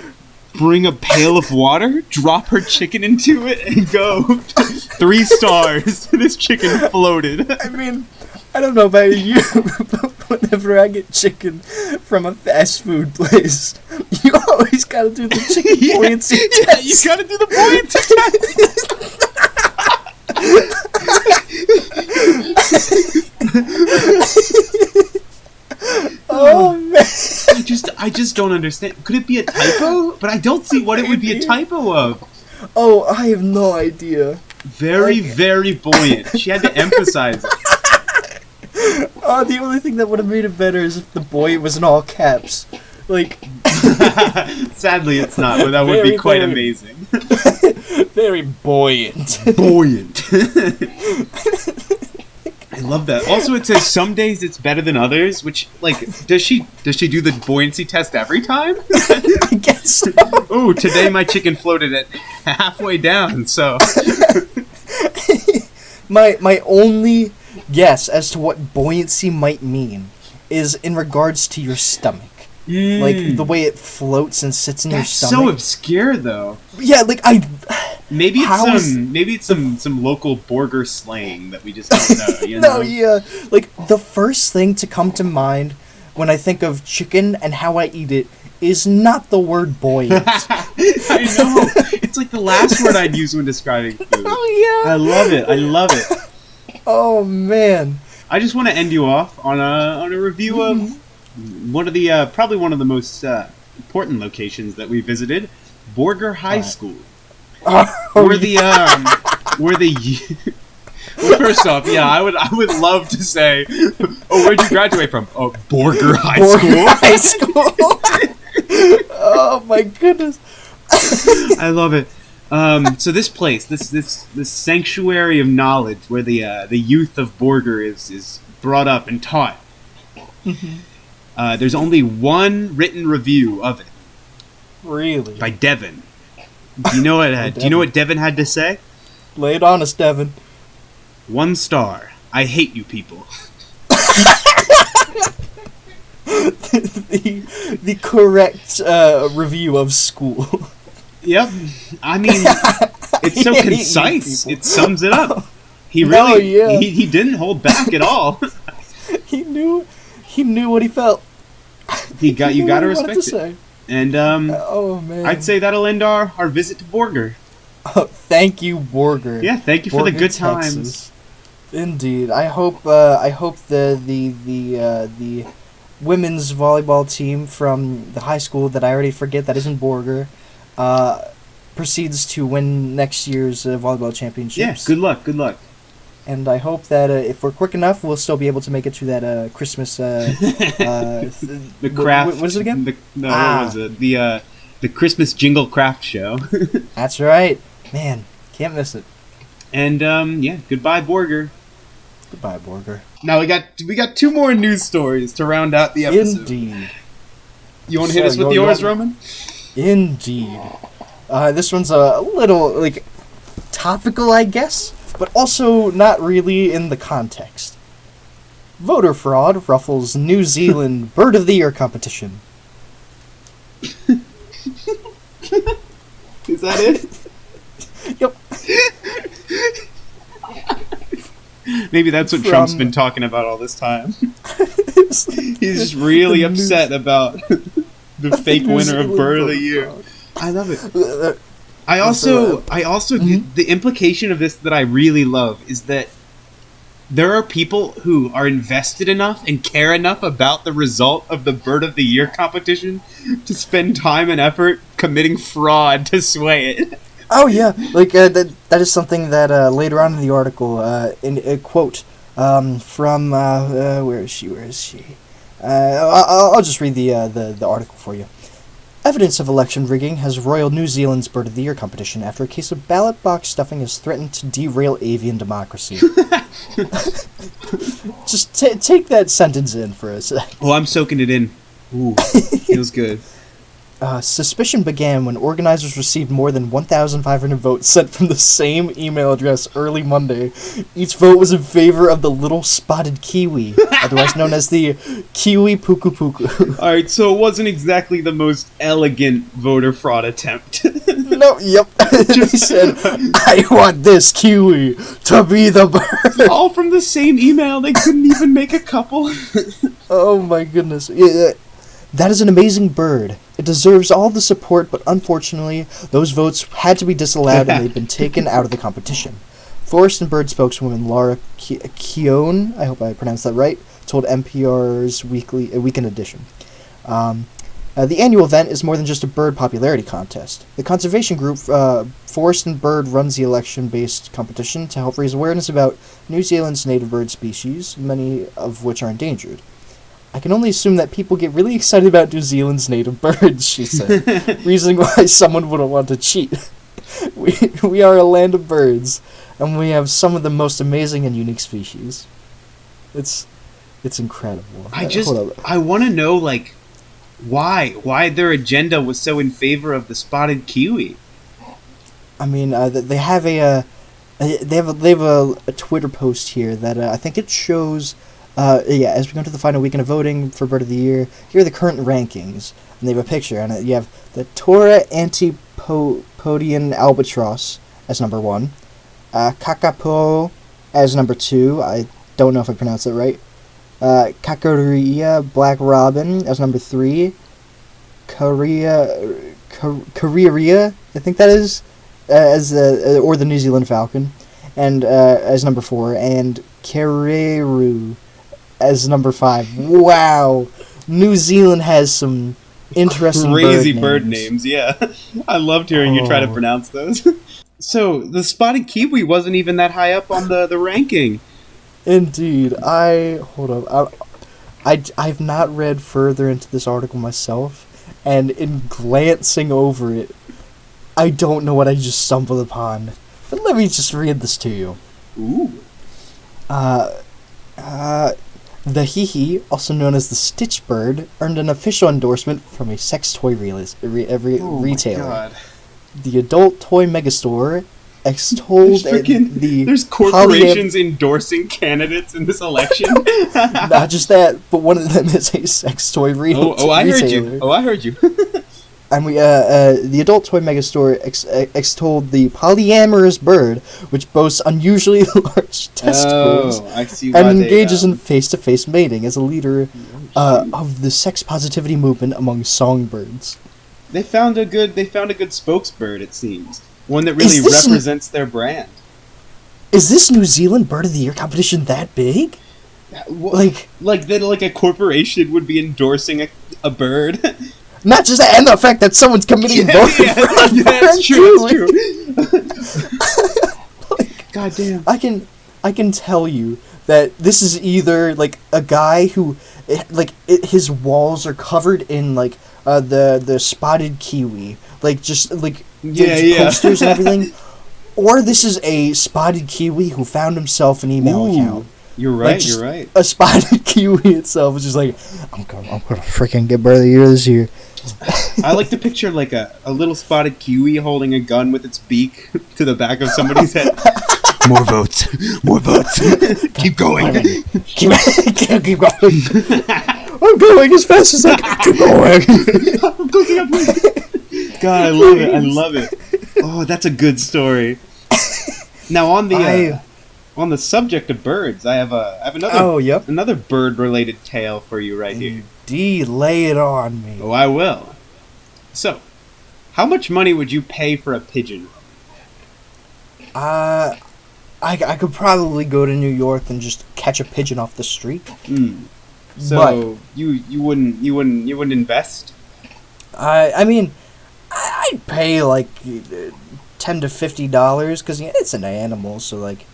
S2: bring a pail of water, drop her chicken into it, and go 3 stars? This chicken floated.
S1: I mean, I don't know about you, but whenever I get chicken from a fast food place, you always gotta do the chicken buoyancy test.
S2: Yeah, you gotta do the buoyancy test.
S1: Oh man!
S2: I just don't understand. Could it be a typo? But I don't see what it would be a typo of.
S1: Oh, I have no idea.
S2: Very, very buoyant. She had to emphasize it.
S1: Oh, the only thing that would have made it better is if the buoyant was in all caps. Like.
S2: Sadly, it's not, but that would be quite amazing.
S1: Very buoyant.
S2: Buoyant. I love that. Also, it says some days it's better than others, which, like, does she do the buoyancy test every time?
S1: I guess so.
S2: Oh, today my chicken floated at halfway down, so.
S1: My only guess as to what buoyancy might mean is in regards to your stomach. Like, the way it floats and sits in your stomach.
S2: That's so obscure, though.
S1: Yeah, like,
S2: Maybe it's some local Borger slang that we just don't know, you know?
S1: No, yeah. Like, the first thing to come to mind when I think of chicken and how I eat it is not the word buoyant.
S2: I know. It's like the last word I'd use when describing food.
S1: Oh, yeah.
S2: I love it.
S1: Oh, man.
S2: I just want to end you off on a review of one of the probably one of the most important locations that we visited, Borger High School. Where the well, first off, yeah, I would love to say, oh, where'd you graduate from? Oh, Borger High School.
S1: Oh my goodness.
S2: I love it. So this place, this sanctuary of knowledge, where the youth of Borger is brought up and taught. There's only one written review of it.
S1: Really?
S2: By Devin. Do you know what Devin had to say?
S1: Lay it on us, Devin.
S2: 1 star. I hate you people.
S1: the correct review of school.
S2: Yep. I mean, it's so concise. It sums it up. He really he didn't hold back at all.
S1: He knew what he felt.
S2: You got to respect it. Say. And
S1: oh man,
S2: I'd say that'll end our visit to Borger.
S1: Oh, thank you, Borger.
S2: Yeah, thank you for the good times.
S1: Texas. Indeed. I hope the women's volleyball team from the high school that I already forget that isn't Borger proceeds to win next year's volleyball championships.
S2: Yeah, good luck.
S1: And I hope that if we're quick enough, we'll still be able to make it to that Christmas.
S2: The craft.
S1: What is it again?
S2: What was it? The Christmas Jingle Craft Show.
S1: That's right, man. Can't miss it.
S2: And goodbye, Borger.
S1: Goodbye, Borger.
S2: Now we got 2 more news stories to round out the episode.
S1: Indeed.
S2: You want to hit us with yours, Roman?
S1: Indeed. This one's a little topical, I guess. But also not really in the context. Voter fraud ruffles New Zealand Bird of the Year competition.
S2: Is that it?
S1: Yep.
S2: Maybe that's what Trump's been talking about all this time. He's just really upset about the fake winner of Bird of the Year. I love it. I also the implication of this that I really love is that there are people who are invested enough and care enough about the result of the Bird of the Year competition to spend time and effort committing fraud to sway it.
S1: Oh yeah, that is something that later on in the article, in a quote from where is she? I'll just read the article for you. Evidence of election rigging has roiled New Zealand's Bird of the Year competition after a case of ballot box stuffing has threatened to derail avian democracy. Just take that sentence in for a sec.
S2: Oh, I'm soaking it in. Ooh, feels good.
S1: Suspicion began when organizers received more than 1,500 votes sent from the same email address early Monday. Each vote was in favor of the little spotted kiwi, otherwise known as the kiwi puku puku.
S2: Alright, so it wasn't exactly the most elegant voter fraud attempt.
S1: No, yep. They said, I want this kiwi to be the bird.
S2: All from the same email, they couldn't even make a couple.
S1: Oh my goodness. Yeah, that is an amazing bird. It deserves all the support, but unfortunately, those votes had to be disallowed and they've been taken out of the competition. Forest and Bird spokeswoman Laura Keown, I hope I pronounced that right, told NPR's Weekend Edition. The annual event is more than just a bird popularity contest. The conservation group Forest and Bird runs the election-based competition to help raise awareness about New Zealand's native bird species, many of which are endangered. I can only assume that people get really excited about New Zealand's native birds, she said, reasoning why someone wouldn't want to cheat. We are a land of birds, and we have some of the most amazing and unique species. It's incredible.
S2: I want to know, why their agenda was so in favor of the spotted kiwi.
S1: I mean, they have a They have a Twitter post here that I think it shows. As we go into the final weekend of voting for Bird of the Year, here are the current rankings, and they have a picture, and you have the Tora Antipodian albatross as number 1, Kakapo as number 2. I don't know if I pronounced it right. Kakaria black robin as number 3. Kariria, I think that is, or the New Zealand falcon, and as number 4, and Kereru as number 5. Wow, New Zealand has some interesting
S2: crazy bird names. Yeah, I loved hearing you try to pronounce those. So the spotted kiwi wasn't even that high up on the ranking.
S1: Indeed, hold up. I've not read further into this article myself. And in glancing over it, I don't know what I just stumbled upon. But let me just read this to you.
S2: Ooh.
S1: The hee-hee, also known as the stitch bird, earned an official endorsement from a sex toy retailer.
S2: God.
S1: The adult toy megastore extolled
S2: there's corporations endorsing candidates in this election.
S1: Not just that, but one of them is a sex toy retailer.
S2: I heard you.
S1: And the adult toy megastore extolled the polyamorous bird, which boasts unusually large testicles
S2: I see why
S1: and engages in face-to-face mating as a leader of the sex positivity movement among songbirds.
S2: They found a good spokesbird, it seems. One that really represents their brand.
S1: Is this New Zealand Bird of the Year competition that big?
S2: Like a corporation would be endorsing a bird?
S1: Not just that, and the fact that someone's committing voting for
S2: that's true. God damn.
S1: I can tell you that this is either like a guy who his walls are covered in like the spotted kiwi, like just like posters and everything, or this is a spotted kiwi who found himself an email account.
S2: You're right. You're right.
S1: A spotted kiwi itself is just like, I'm gonna freaking get Bird of the Year this year.
S2: I like to picture like a little spotted kiwi holding a gun with its beak to the back of somebody's head. More votes. Keep going.
S1: Keep going. I'm going as fast as I can. Keep going.
S2: I'm cooking up. God, I love it. Oh, that's a good story. Now on the subject of birds, I have another bird-related tale for you right here.
S1: Indeed, lay it on me.
S2: Oh, I will. So, how much money would you pay for a pigeon?
S1: I could probably go to New York and just catch a pigeon off the street.
S2: So you wouldn't invest?
S1: I mean, I'd pay like $10 to $50 because it's an animal, so like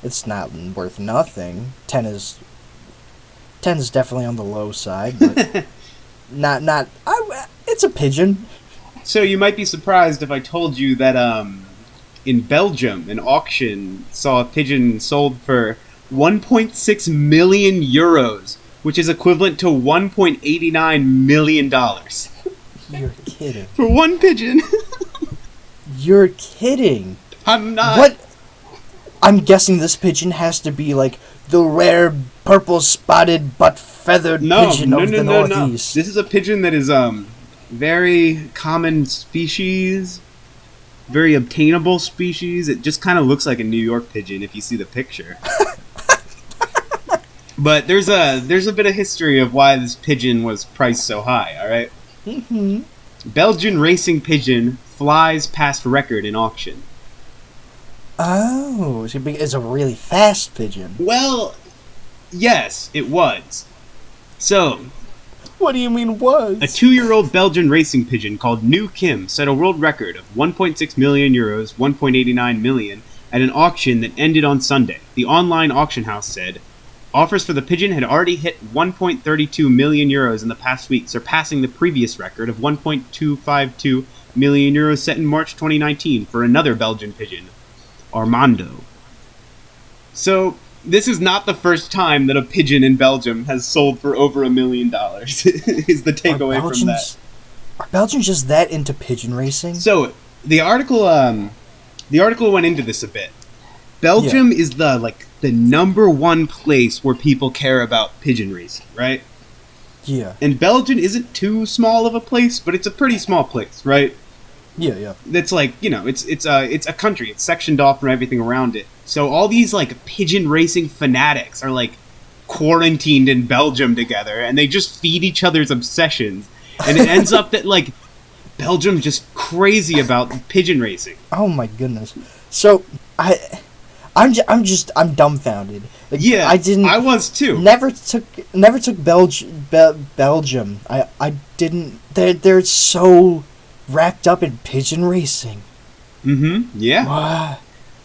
S1: it's not worth nothing. 10 is definitely on the low side, but it's a pigeon.
S2: So you might be surprised if I told you that in Belgium, an auction saw a pigeon sold for 1.6 million euros, which is equivalent to $1.89 million.
S1: You're kidding.
S2: For one pigeon.
S1: You're kidding.
S2: I'm not.
S1: What? I'm guessing this pigeon has to be like the rare purple spotted but feathered pigeon of the Northeast.
S2: No. This is a pigeon that is very common species, very obtainable species. It just kind of looks like a New York pigeon if you see the picture. But there's a bit of history of why this pigeon was priced so high. All right.
S1: Mm-hmm.
S2: Belgian racing pigeon flies past record in auction.
S1: Oh, so it's a really fast pigeon.
S2: Well, yes, it was. So,
S1: what do you mean was?
S2: A 2-year-old Belgian racing pigeon called New Kim set a world record of 1.6 million euros, 1.89 million, at an auction that ended on Sunday. The online auction house said offers for the pigeon had already hit 1.32 million euros in the past week, surpassing the previous record of 1.252 million euros set in March 2019 for another Belgian pigeon, Armando. So, this is not the first time that a pigeon in Belgium has sold for over $1 million, is the takeaway from that.
S1: Are Belgians just that into pigeon racing?
S2: So, the article went into this a bit. Belgium is the number one place where people care about pigeon racing, right?
S1: Yeah.
S2: And Belgium isn't too small of a place, but it's a pretty small place, right?
S1: Yeah.
S2: It's like, it's a country. It's sectioned off from everything around it. So all these like pigeon racing fanatics are like quarantined in Belgium together, and they just feed each other's obsessions. And it ends up that like Belgium's just crazy about pigeon racing.
S1: Oh my goodness. So I'm dumbfounded. Like,
S2: Yeah, I was too.
S1: Never took Belgium. I didn't. They're so wrapped up in pigeon racing.
S2: Mm-hmm. Yeah.
S1: Wow.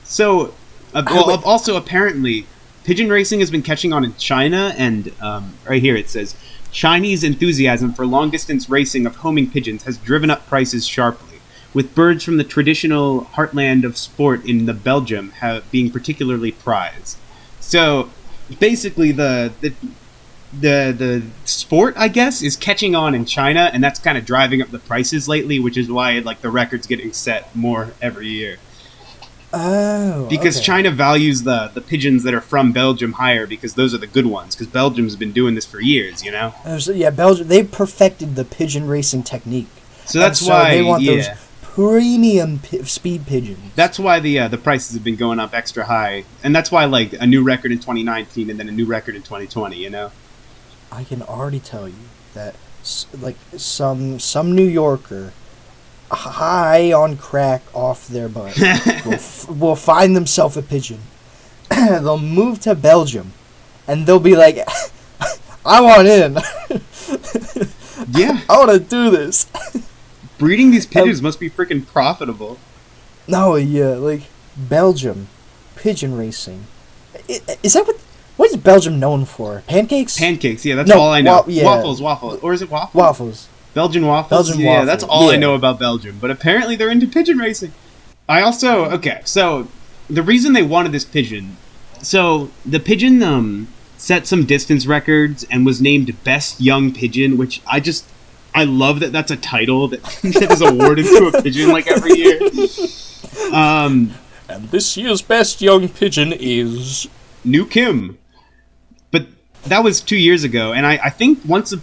S2: So, also apparently, pigeon racing has been catching on in China, and right here it says Chinese enthusiasm for long-distance racing of homing pigeons has driven up prices sharply, with birds from the traditional heartland of sport in Belgium being particularly prized. So, basically, the sport, I guess, is catching on in China, and that's kind of driving up the prices lately, which is why like the record's getting set more every year.
S1: Oh,
S2: because
S1: okay.
S2: China values the pigeons that are from Belgium higher because those are the good ones. Because Belgium's been doing this for years, you know.
S1: Yeah, Belgium, they perfected the pigeon racing technique.
S2: So that's why
S1: they want those premium speed pigeons.
S2: That's why the prices have been going up extra high, and that's why like a new record in 2019 and then a new record in 2020. You know.
S1: I can already tell you that like some New Yorker high on crack off their butt will find themselves a pigeon. They'll move to Belgium, and they'll be like, "I want in.
S2: Yeah,
S1: I want to do this."
S2: Breeding these pigeons must be freaking profitable.
S1: No, yeah, like Belgium, pigeon racing. Is that what is Belgium known for? Pancakes?
S2: Pancakes, yeah, that's all I know.
S1: Yeah.
S2: Waffles, or is it waffles?
S1: Waffles.
S2: Belgian waffles?
S1: Belgian
S2: yeah,
S1: waffles.
S2: That's all I know about Belgium. But apparently they're into pigeon racing. So the reason they wanted this pigeon, so the pigeon set some distance records and was named Best Young Pigeon, which I love that that's a title that is awarded to a pigeon like every year.
S1: And this year's Best Young Pigeon is
S2: New Kim. But that was 2 years ago, and I think once a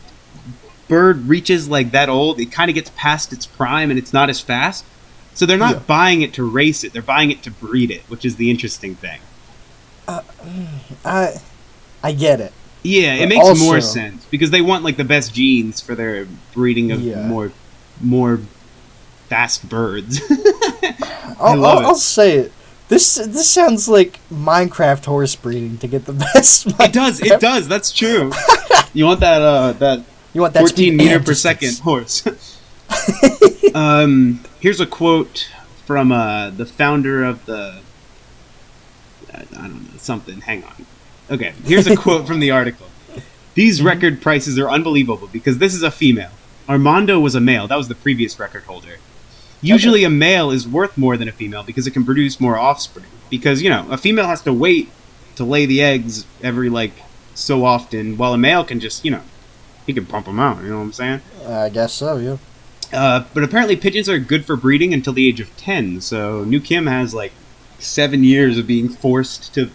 S2: bird reaches like that old, it kind of gets past its prime and it's not as fast. So they're not buying it to race it; they're buying it to breed it, which is the interesting thing.
S1: I get it.
S2: Yeah, it makes more sense because they want like the best genes for their breeding of more fast birds.
S1: I'll say it. This sounds like Minecraft horse breeding to get the best.
S2: It does. That's true. You want that 14 meter per second horse. Here's a quote from the founder of the I don't know, something. Hang on. Okay, here's a quote from the article. These record prices are unbelievable because this is a female. Armando was a male. That was the previous record holder. Usually a male is worth more than a female because it can produce more offspring. Because, a female has to wait to lay the eggs every, so often, while a male can just, he can pump them out, you know what I'm saying?
S1: I guess so, yeah.
S2: But apparently pigeons are good for breeding until the age of 10, so New Kim has, 7 years of being forced to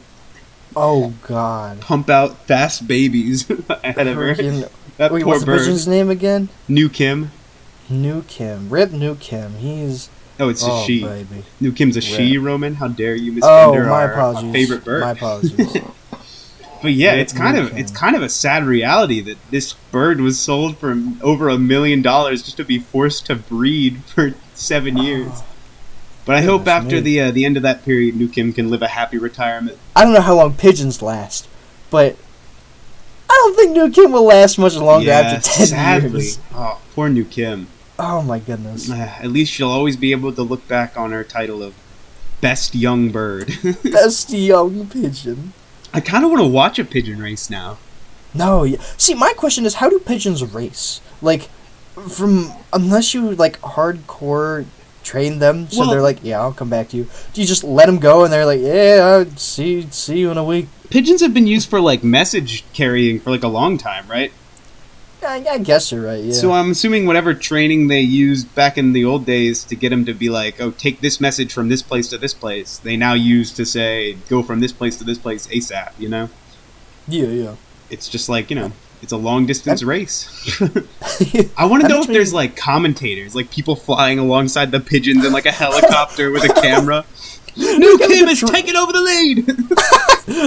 S2: pump out fast babies ahead of her.
S1: Wait, what's the pigeon's name again?
S2: New Kim.
S1: New Kim. Rip New Kim. He's...
S2: Oh, it's a she.
S1: Baby.
S2: New Kim's a she, Roman? How dare you misgender
S1: our
S2: favorite bird.
S1: My apologies.
S2: But yeah, it's kind of a sad reality that this bird was sold for over $1 million just to be forced to breed for 7 years. But I hope after the end of that period, New Kim can live a happy retirement.
S1: I don't know how long pigeons last, but I don't think New Kim will last much longer after 10 years.
S2: Oh, poor New Kim.
S1: Oh my goodness.
S2: At least she'll always be able to look back on her title of Best Young Bird.
S1: Best Young Pigeon.
S2: I kind of want to watch a pigeon race now.
S1: No, see, my question is, how do pigeons race? Unless you hardcore train them, so they're I'll come back to you. Do you just let them go and they're I'll see you in a week?
S2: Pigeons have been used for message carrying for a long time, right?
S1: I guess you're right, yeah.
S2: So I'm assuming whatever training they used back in the old days to get him to be like, oh, take this message from this place to this place, they now use to say, go from this place to this place ASAP, you know?
S1: Yeah.
S2: It's just like, it's a long-distance race. I want to know if there's, like, commentators, like people flying alongside the pigeons in, like, a helicopter with a camera. New Kim is taking over the lead!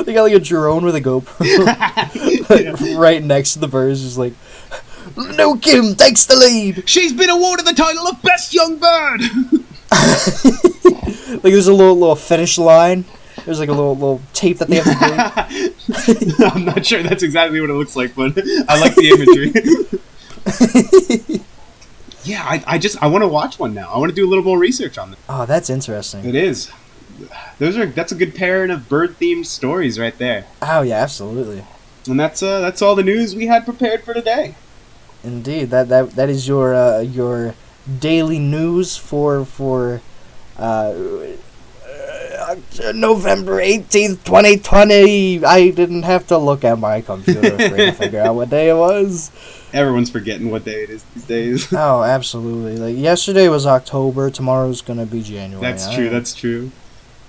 S1: They got, like, a drone with a GoPro right next to the birds, just like, No Kim takes the lead!
S2: She's been awarded the title of Best Young Bird!
S1: Like, there's a little finish line. There's like a little tape that they have to do.
S2: I'm not sure that's exactly what it looks like, but I like the imagery. Yeah, I want to watch one now. I want to do a little more research on this.
S1: Oh, that's interesting.
S2: It is. That's a good pairing of bird-themed stories right there.
S1: Oh yeah, absolutely.
S2: And that's all the news we had prepared for today.
S1: Indeed, that is your daily news for November 18th, 2020. I didn't have to look at my computer to figure out what day it was.
S2: Everyone's forgetting what day it is these days.
S1: Oh, absolutely. Like, yesterday was October, tomorrow's gonna be January.
S2: That's true.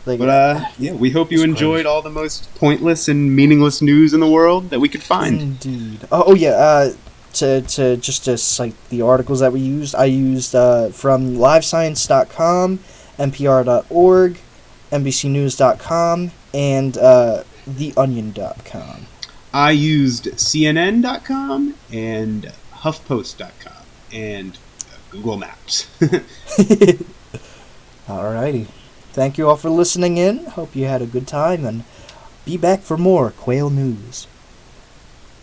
S1: Like,
S2: But, we hope you enjoyed all the most pointless and meaningless news in the world that we could find.
S1: Indeed. Oh yeah, to cite the articles that we used, I used from livescience.com, npr.org, NBCnews.com, and theonion.com.
S2: I used CNN.com and HuffPost.com and Google Maps.
S1: Alrighty. Thank you all for listening in. Hope you had a good time, and be back for more Quail News.